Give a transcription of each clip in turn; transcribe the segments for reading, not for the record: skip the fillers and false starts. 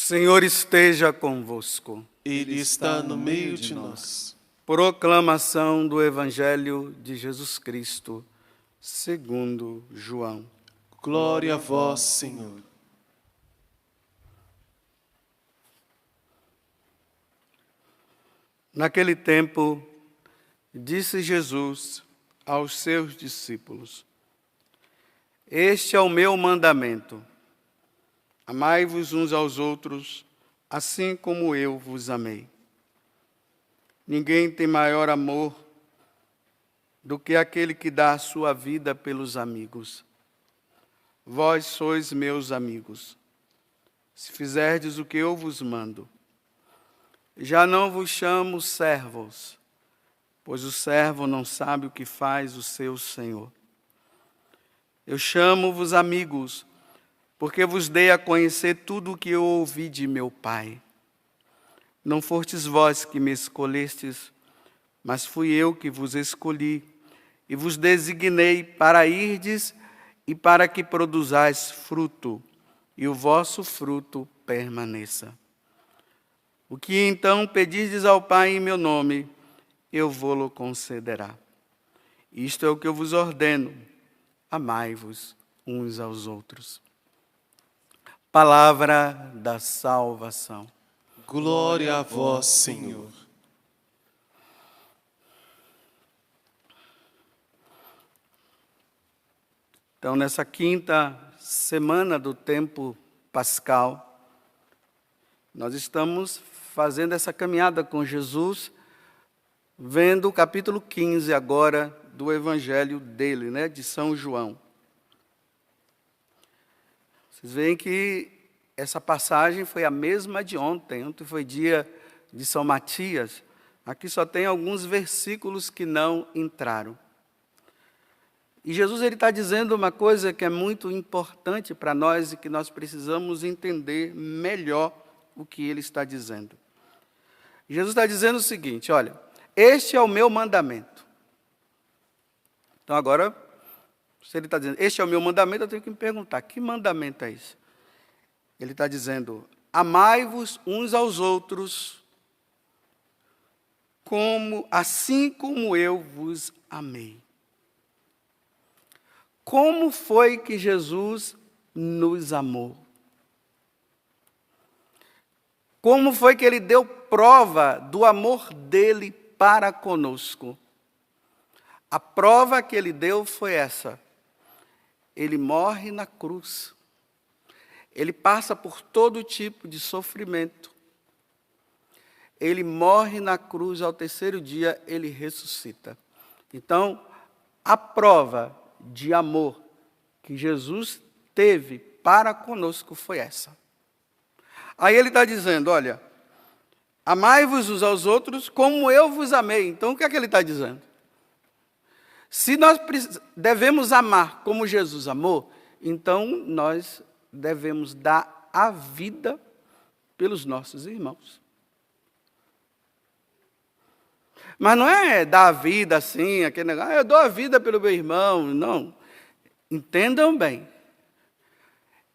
Senhor esteja convosco. Ele está no meio de nós. Proclamação do Evangelho de Jesus Cristo, segundo João. Glória a vós, Senhor. Naquele tempo, disse Jesus aos seus discípulos: Este é o meu mandamento. Amai-vos uns aos outros, assim como eu vos amei. Ninguém tem maior amor do que aquele que dá a sua vida pelos amigos. Vós sois meus amigos, se fizerdes o que eu vos mando. Já não vos chamo servos, pois o servo não sabe o que faz o seu senhor. Eu chamo-vos amigos, porque vos dei a conhecer tudo o que eu ouvi de meu Pai. Não fostes vós que me escolhestes, mas fui eu que vos escolhi e vos designei para irdes e para que produzais fruto, e o vosso fruto permaneça. O que então pedirdes ao Pai em meu nome, eu vô-lo concederá. Isto é o que eu vos ordeno: amai-vos uns aos outros. Palavra da salvação. Glória a vós, Senhor. Então, nessa quinta semana do tempo pascal, nós estamos fazendo essa caminhada com Jesus, vendo o capítulo 15 agora do Evangelho dele, de São João. Vocês veem que essa passagem foi a mesma de ontem. Ontem foi dia de São Matias. Aqui só tem alguns versículos que não entraram. E Jesus está dizendo uma coisa que é muito importante para nós e que nós precisamos entender melhor o que ele está dizendo. Jesus está dizendo o seguinte: olha, este é o meu mandamento. Então agora, se ele está dizendo, este é o meu mandamento, eu tenho que me perguntar, que mandamento é esse? Ele está dizendo, amai-vos uns aos outros, assim como eu vos amei. Como foi que Jesus nos amou? Como foi que ele deu prova do amor dele para conosco? A prova que ele deu foi essa: ele morre na cruz. Ele passa por todo tipo de sofrimento. Ele morre na cruz, ao terceiro dia ele ressuscita. Então, a prova de amor que Jesus teve para conosco foi essa. Aí ele está dizendo, olha, amai-vos uns aos outros como eu vos amei. Então, o que é que ele está dizendo? Se nós devemos amar como Jesus amou, então nós devemos dar a vida pelos nossos irmãos. Mas não é dar a vida assim, aquele negócio, eu dou a vida pelo meu irmão. Não. Entendam bem.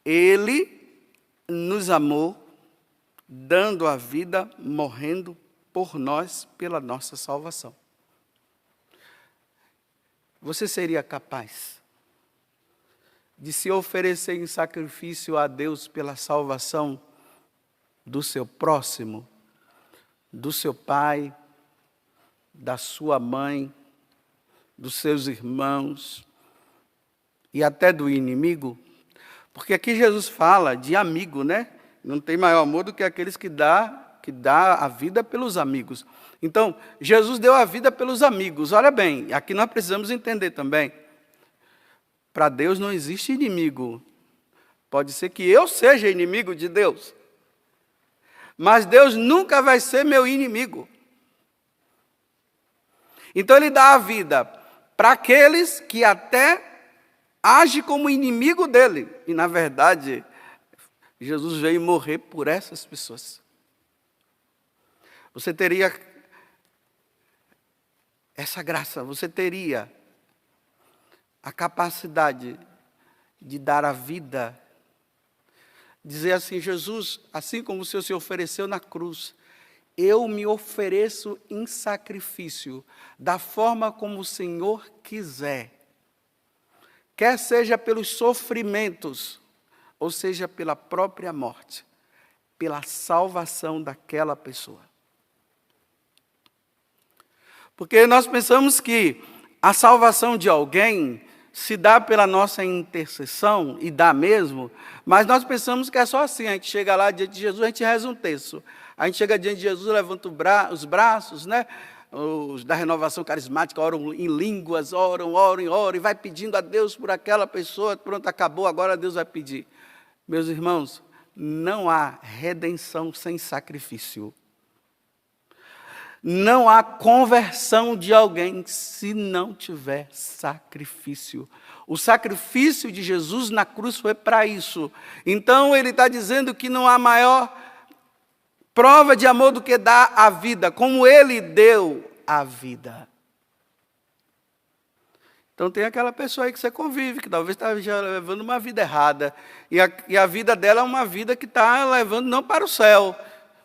Ele nos amou, dando a vida, morrendo por nós, pela nossa salvação. Você seria capaz de se oferecer em sacrifício a Deus pela salvação do seu próximo, do seu pai, da sua mãe, dos seus irmãos e até do inimigo? Porque aqui Jesus fala de amigo, Não tem maior amor do que aqueles que dá a vida pelos amigos. Então, Jesus deu a vida pelos amigos. Olha bem, aqui nós precisamos entender também. Para Deus não existe inimigo. Pode ser que eu seja inimigo de Deus, mas Deus nunca vai ser meu inimigo. Então ele dá a vida para aqueles que até agem como inimigo dele. E na verdade, Jesus veio morrer por essas pessoas. Você teria essa graça, você teria a capacidade de dar a vida, Dizer assim: Jesus, assim como o Senhor se ofereceu na cruz, eu me ofereço em sacrifício, da forma como o Senhor quiser. Quer seja pelos sofrimentos, ou seja pela própria morte, pela salvação daquela pessoa. Porque nós pensamos que a salvação de alguém se dá pela nossa intercessão, e dá mesmo, mas nós pensamos que é só assim: a gente chega lá diante de Jesus, a gente reza um terço. A gente chega diante de Jesus, levanta os braços, né? Os da renovação carismática oram em línguas, oram, e vai pedindo a Deus por aquela pessoa. Pronto, acabou, agora Deus vai pedir. Meus irmãos, não há redenção sem sacrifício. Não há conversão de alguém se não tiver sacrifício. O sacrifício de Jesus na cruz foi para isso. Então ele está dizendo que não há maior prova de amor do que dar a vida, como ele deu a vida. Então tem aquela pessoa aí que você convive, que talvez está já levando uma vida errada, e a vida dela é uma vida que está levando não para o céu,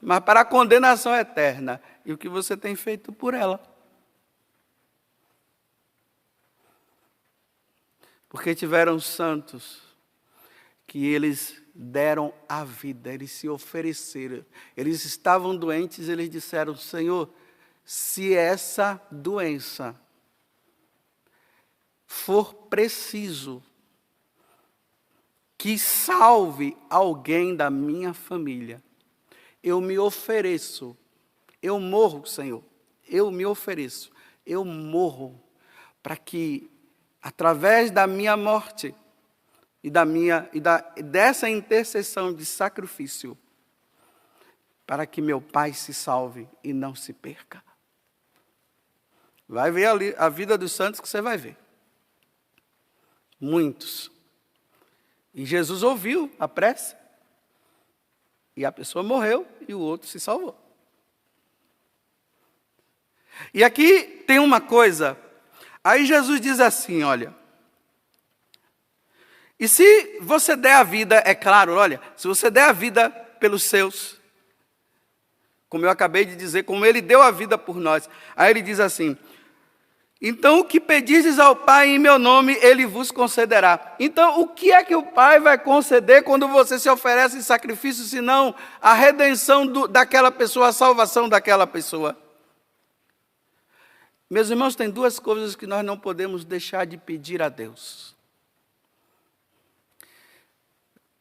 mas para a condenação eterna. E o que você tem feito por ela? Porque tiveram santos que eles deram a vida, eles se ofereceram. Eles estavam doentes, eles disseram: Senhor, se essa doença for preciso que salve alguém da minha família, eu me ofereço. Eu morro, Senhor, eu me ofereço, eu morro, para que, através da minha morte e dessa intercessão de sacrifício, para que meu pai se salve e não se perca. Vai ver ali a vida dos santos que você vai ver. Muitos. E Jesus ouviu a prece, e a pessoa morreu e o outro se salvou. E aqui tem uma coisa, aí Jesus diz assim, olha, e se você der a vida, é claro, olha, se você der a vida pelos seus, como eu acabei de dizer, como ele deu a vida por nós, aí ele diz assim: então o que pedizes ao Pai em meu nome, ele vos concederá. Então o que é que o Pai vai conceder quando você se oferece em sacrifício, senão a redenção daquela pessoa, a salvação daquela pessoa? Meus irmãos, tem duas coisas que nós não podemos deixar de pedir a Deus.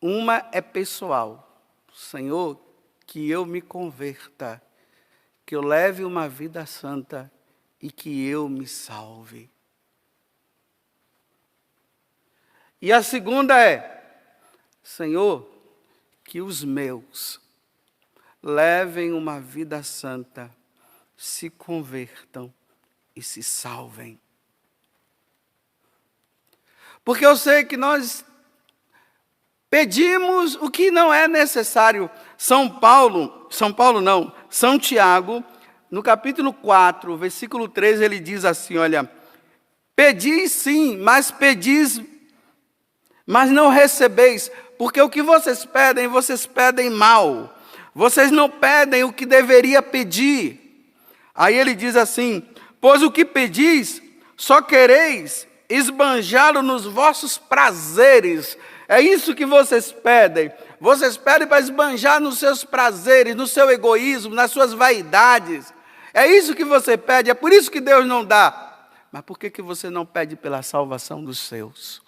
Uma é pessoal. Senhor, que eu me converta, que eu leve uma vida santa e que eu me salve. E a segunda é: Senhor, que os meus levem uma vida santa, se convertam e se salvem. Porque eu sei que nós pedimos o que não é necessário. São Tiago, no capítulo 4, versículo 13, ele diz assim, olha: pedis sim, mas não recebeis, porque o que vocês pedem mal. Vocês não pedem o que deveria pedir. Aí ele diz assim: pois o que pedis, só quereis esbanjá-lo nos vossos prazeres. É isso que vocês pedem. Vocês pedem para esbanjar nos seus prazeres, no seu egoísmo, nas suas vaidades. É isso que você pede, é por isso que Deus não dá. Mas por que você não pede pela salvação dos seus?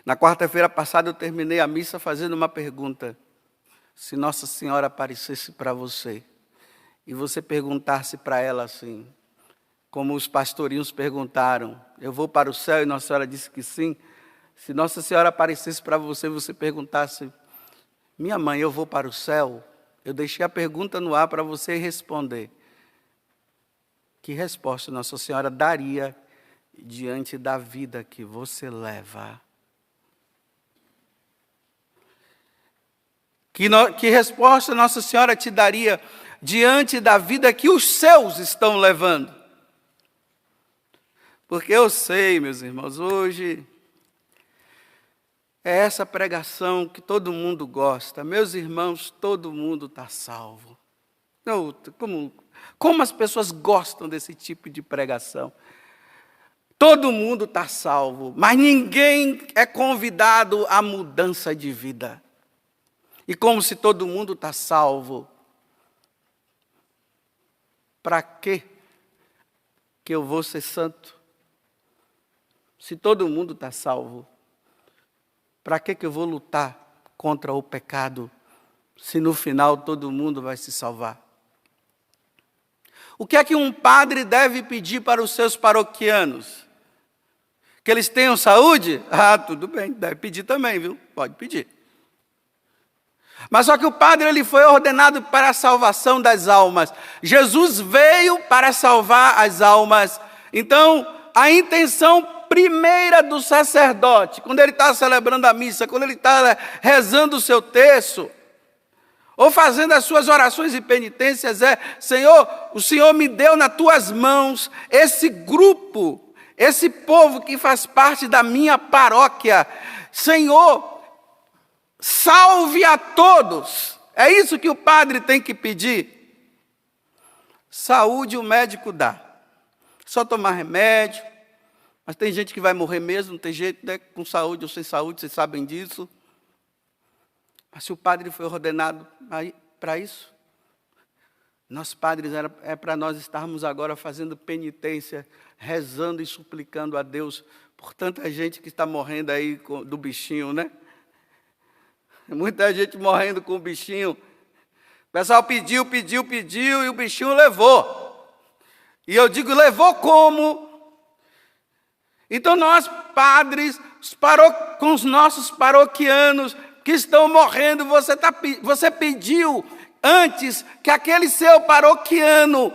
Na quarta-feira passada eu terminei a missa fazendo uma pergunta. Se Nossa Senhora aparecesse para você, e você perguntasse para ela assim, como os pastorinhos perguntaram: eu vou para o céu? E Nossa Senhora disse que sim. Se Nossa Senhora aparecesse para você, você perguntasse: minha mãe, eu vou para o céu? Eu deixei a pergunta no ar para você responder. Que resposta Nossa Senhora daria diante da vida que você leva? Que resposta Nossa Senhora te daria diante da vida que os seus estão levando? Porque eu sei, meus irmãos, hoje É essa pregação que todo mundo gosta. Meus irmãos, todo mundo está salvo. Não, como as pessoas gostam desse tipo de pregação. Todo mundo está salvo, mas ninguém é convidado à mudança de vida. E como se todo mundo está salvo, para que eu vou ser santo? Se todo mundo está salvo, para que eu vou lutar contra o pecado, se no final todo mundo vai se salvar? O que é que um padre deve pedir para os seus paroquianos? Que eles tenham saúde? Ah, tudo bem, deve pedir também, viu? Pode pedir. Mas só que o padre ele foi ordenado para a salvação das almas. Jesus veio para salvar as almas. Então, a intenção primeira do sacerdote, quando ele está celebrando a missa, quando ele está rezando o seu terço, ou fazendo as suas orações e penitências, Senhor, o Senhor me deu nas tuas mãos esse grupo, esse povo que faz parte da minha paróquia. Senhor, salve a todos. É isso que o padre tem que pedir. Saúde o médico dá. Só tomar remédio. Mas tem gente que vai morrer mesmo, não tem jeito, né? Com saúde ou sem saúde, vocês sabem disso. Mas se o padre foi ordenado para isso, nós padres, é para nós estarmos agora fazendo penitência, rezando e suplicando a Deus por tanta gente que está morrendo aí do bichinho, né? Muita gente morrendo com o bichinho. O pessoal pediu e o bichinho levou. E eu digo, levou como? Então nós, padres, com os nossos paroquianos que estão morrendo, você pediu antes que aquele seu paroquiano,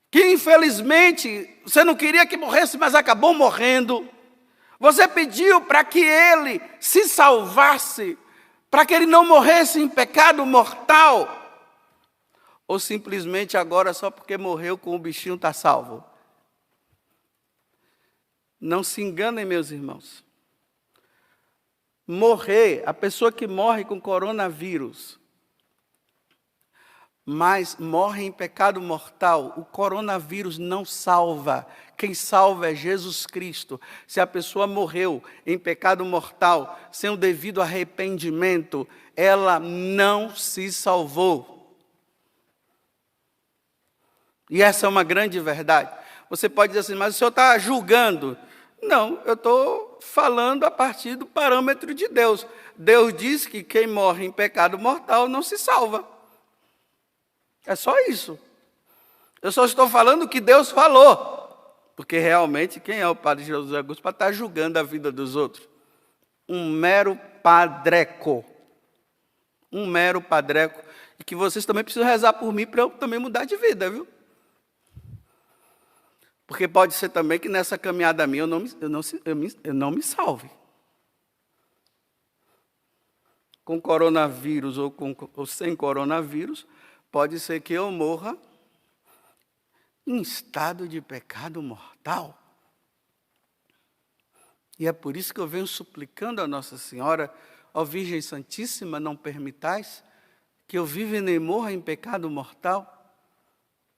que infelizmente você não queria que morresse, mas acabou morrendo, você pediu para que ele se salvasse, para que ele não morresse em pecado mortal, ou simplesmente agora só porque morreu com o bichinho está salvo? Não se enganem, meus irmãos. Morrer, a pessoa que morre com coronavírus, mas morre em pecado mortal, o coronavírus não salva. Quem salva é Jesus Cristo. Se a pessoa morreu em pecado mortal, sem o devido arrependimento, ela não se salvou. E essa é uma grande verdade. Você pode dizer assim, mas o senhor está julgando. Não, eu estou falando a partir do parâmetro de Deus. Deus diz que quem morre em pecado mortal não se salva. É só isso. Eu só estou falando o que Deus falou. Porque realmente, quem é o padre José Augusto para estar julgando a vida dos outros? Um mero padreco. Um mero padreco. E que vocês também precisam rezar por mim para eu também mudar de vida, viu? Porque pode ser também que nessa caminhada minha eu não me salve. Com coronavírus ou sem coronavírus, pode ser que eu morra em estado de pecado mortal. E é por isso que eu venho suplicando a Nossa Senhora, ó Virgem Santíssima, não permitais que eu viva e nem morra em pecado mortal.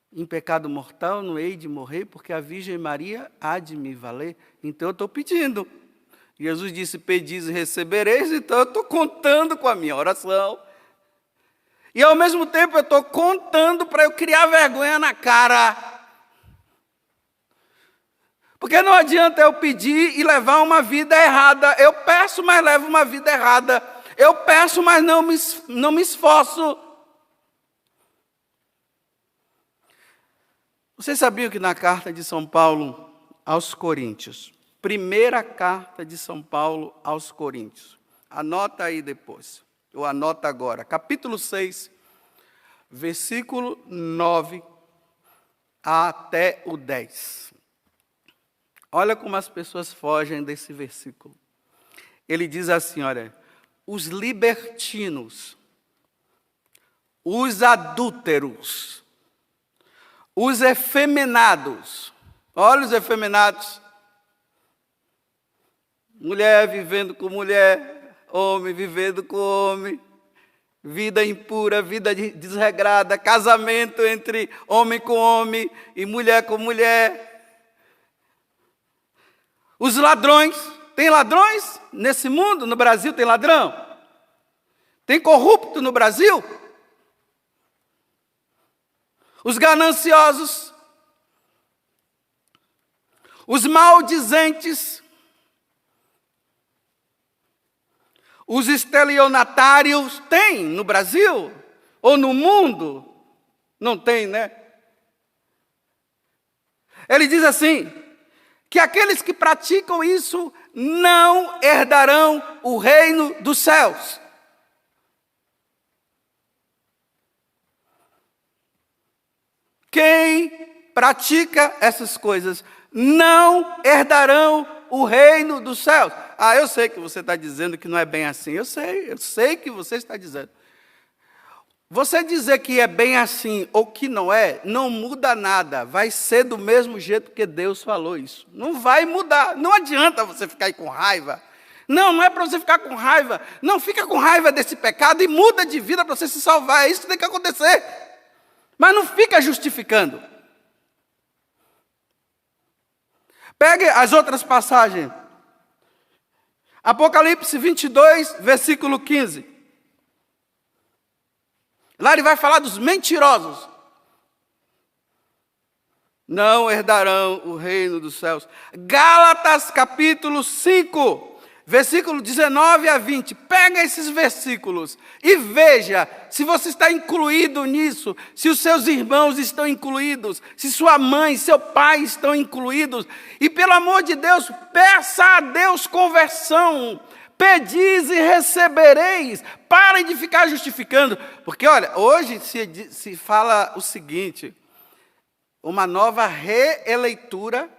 Em pecado mortal não hei de morrer, porque a Virgem Maria há de me valer. Então eu estou pedindo. Jesus disse, pedis e recebereis, então eu estou contando com a minha oração. E ao mesmo tempo eu estou contando para eu criar vergonha na cara. Porque não adianta eu pedir e levar uma vida errada. Eu peço, mas levo uma vida errada. Eu peço, mas não me esforço. Vocês sabiam que na carta de São Paulo aos Coríntios, primeira carta de São Paulo aos Coríntios, anota aí depois, ou anota agora, capítulo 6, versículo 9 até o 10. Olha como as pessoas fogem desse versículo. Ele diz assim, olha, os libertinos, os adúlteros, os efeminados, olha os efeminados, mulher vivendo com mulher, homem vivendo com homem, vida impura, vida desregrada, casamento entre homem com homem e mulher com mulher. Os ladrões, tem ladrões nesse mundo? No Brasil tem ladrão? Tem corrupto no Brasil? Os gananciosos, os maldizentes, os estelionatários, tem no Brasil? Ou no mundo? Não tem, né? Ele diz assim, que aqueles que praticam isso não herdarão o reino dos céus. Quem pratica essas coisas não herdarão o reino dos céus. Ah, eu sei que você está dizendo que não é bem assim. Eu sei que você está dizendo. Você dizer que é bem assim ou que não é, não muda nada. Vai ser do mesmo jeito que Deus falou isso. Não vai mudar. Não adianta você ficar aí com raiva. Não é para você ficar com raiva. Não fica com raiva desse pecado e muda de vida para você se salvar. É isso que tem que acontecer. Mas não fica justificando. Pegue as outras passagens. Apocalipse 22, versículo 15. Lá ele vai falar dos mentirosos. Não herdarão o reino dos céus. Gálatas capítulo 5, versículo 19 a 20. Pega esses versículos e veja se você está incluído nisso, se os seus irmãos estão incluídos, se sua mãe, seu pai estão incluídos. E pelo amor de Deus, peça a Deus conversão. Pedis e recebereis. Parem de ficar justificando. Porque, olha, hoje se fala o seguinte, uma nova releitura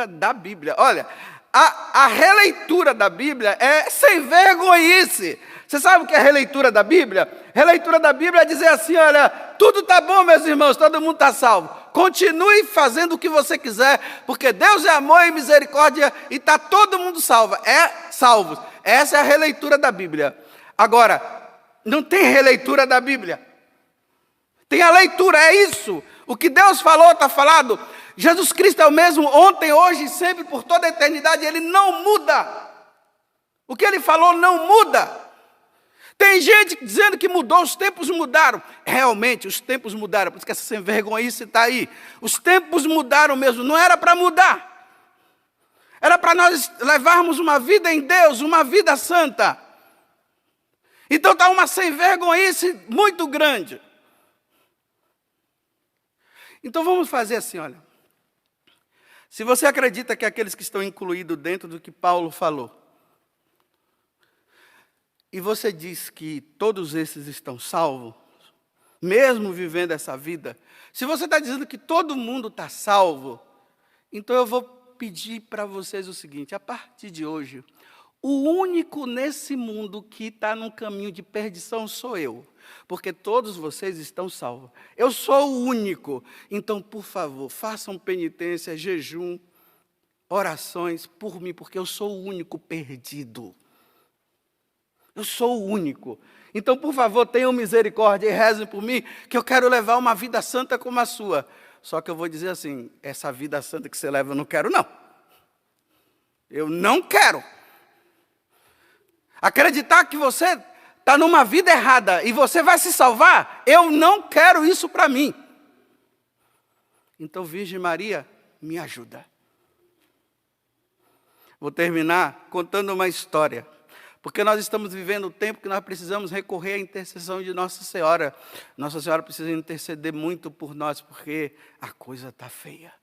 da Bíblia. Olha, a releitura da Bíblia é sem vergonhice. Você sabe o que é a releitura da Bíblia? Releitura da Bíblia é dizer assim, olha, tudo está bom, meus irmãos, todo mundo está salvo. Continue fazendo o que você quiser, porque Deus é amor e misericórdia e está todo mundo salvo. Salvos. Essa é a releitura da Bíblia. Agora, não tem releitura da Bíblia. Tem a leitura, é isso. O que Deus falou, está falado. Jesus Cristo é o mesmo ontem, hoje e sempre, por toda a eternidade. Ele não muda. O que Ele falou não muda. Tem gente dizendo que mudou, os tempos mudaram. Realmente, os tempos mudaram. Por isso que essa sem vergonhice está aí. Os tempos mudaram mesmo. Não era para mudar. Era para nós levarmos uma vida em Deus, uma vida santa. Então está uma sem vergonhice muito grande. Então vamos fazer assim, olha. Se você acredita que aqueles que estão incluídos dentro do que Paulo falou, e você diz que todos esses estão salvos, mesmo vivendo essa vida, se você está dizendo que todo mundo está salvo, então eu vou pedir para vocês o seguinte, a partir de hoje, o único nesse mundo que está num caminho de perdição sou eu, porque todos vocês estão salvos. Eu sou o único. Então, por favor, façam penitência, jejum, orações por mim, porque eu sou o único perdido. Eu sou o único. Então, por favor, tenham misericórdia e rezem por mim, que eu quero levar uma vida santa como a sua. Só que eu vou dizer assim, essa vida santa que você leva eu não quero não. Eu não quero. Acreditar que você está numa vida errada e você vai se salvar, eu não quero isso para mim. Então, Virgem Maria, me ajuda. Vou terminar contando uma história. Porque nós estamos vivendo o tempo que nós precisamos recorrer à intercessão de Nossa Senhora. Nossa Senhora precisa interceder muito por nós, porque a coisa está feia.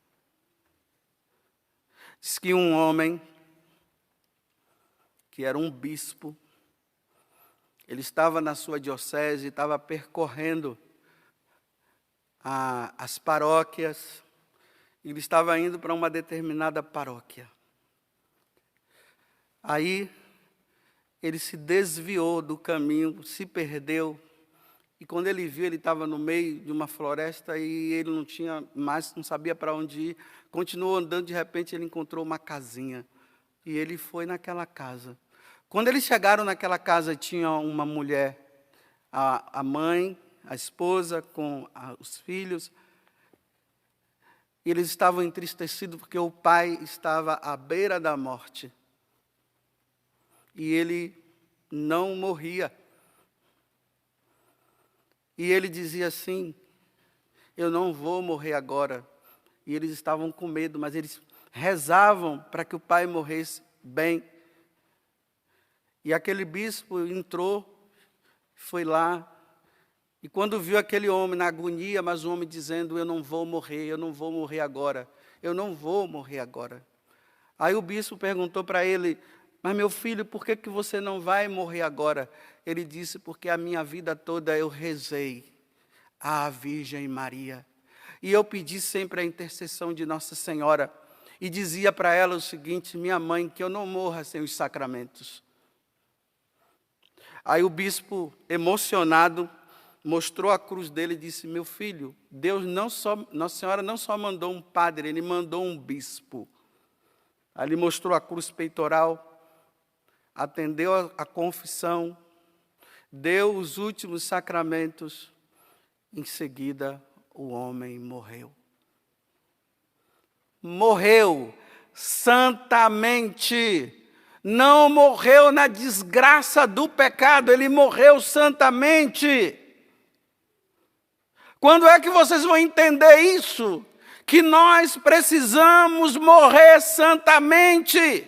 Diz que um homem, que era um bispo, ele estava na sua diocese, estava percorrendo as paróquias, ele estava indo para uma determinada paróquia. Aí, ele se desviou do caminho, se perdeu, e quando ele viu, ele estava no meio de uma floresta e ele não tinha mais, não sabia para onde ir, continuou andando, de repente ele encontrou uma casinha. E ele foi naquela casa. Quando eles chegaram naquela casa, tinha uma mulher, a mãe, a esposa, com os filhos. E eles estavam entristecidos porque o pai estava à beira da morte. E ele não morria. E ele dizia assim: eu não vou morrer agora. E eles estavam com medo, mas eles rezavam para que o pai morresse bem. E aquele bispo entrou, foi lá, e quando viu aquele homem na agonia, mas o homem dizendo: eu não vou morrer agora, eu não vou morrer agora. Aí o bispo perguntou para ele: mas meu filho, por que você não vai morrer agora? Ele disse: porque a minha vida toda eu rezei à Virgem Maria. E eu pedi sempre a intercessão de Nossa Senhora. E dizia para ela o seguinte: minha mãe, que eu não morra sem os sacramentos. Aí o bispo, emocionado, mostrou a cruz dele e disse: meu filho, Nossa Senhora não só mandou um padre, ele mandou um bispo. Aí ele mostrou a cruz peitoral, atendeu a confissão, deu os últimos sacramentos. Em seguida, o homem morreu. Morreu santamente. Não morreu na desgraça do pecado, ele morreu santamente. Quando é que vocês vão entender isso? Que nós precisamos morrer santamente.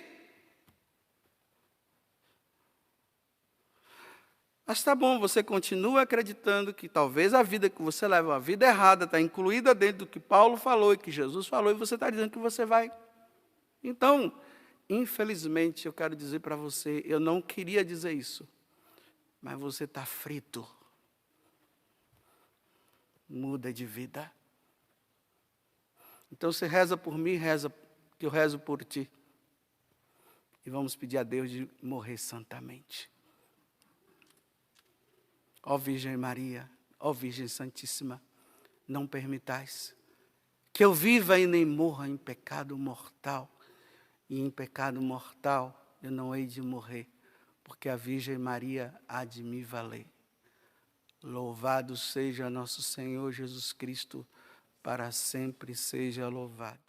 Mas tá bom, você continua acreditando que talvez a vida que você leva, a vida errada, está incluída dentro do que Paulo falou e que Jesus falou, e você está dizendo que você vai. Então, infelizmente, eu quero dizer para você, eu não queria dizer isso, mas você está frito. Muda de vida. Então, você reza por mim, reza, que eu rezo por ti. E vamos pedir a Deus de morrer santamente. Ó Virgem Maria, ó Virgem Santíssima, não permitais que eu viva e nem morra em pecado mortal. E em pecado mortal eu não hei de morrer, porque a Virgem Maria há de me valer. Louvado seja nosso Senhor Jesus Cristo, para sempre seja louvado.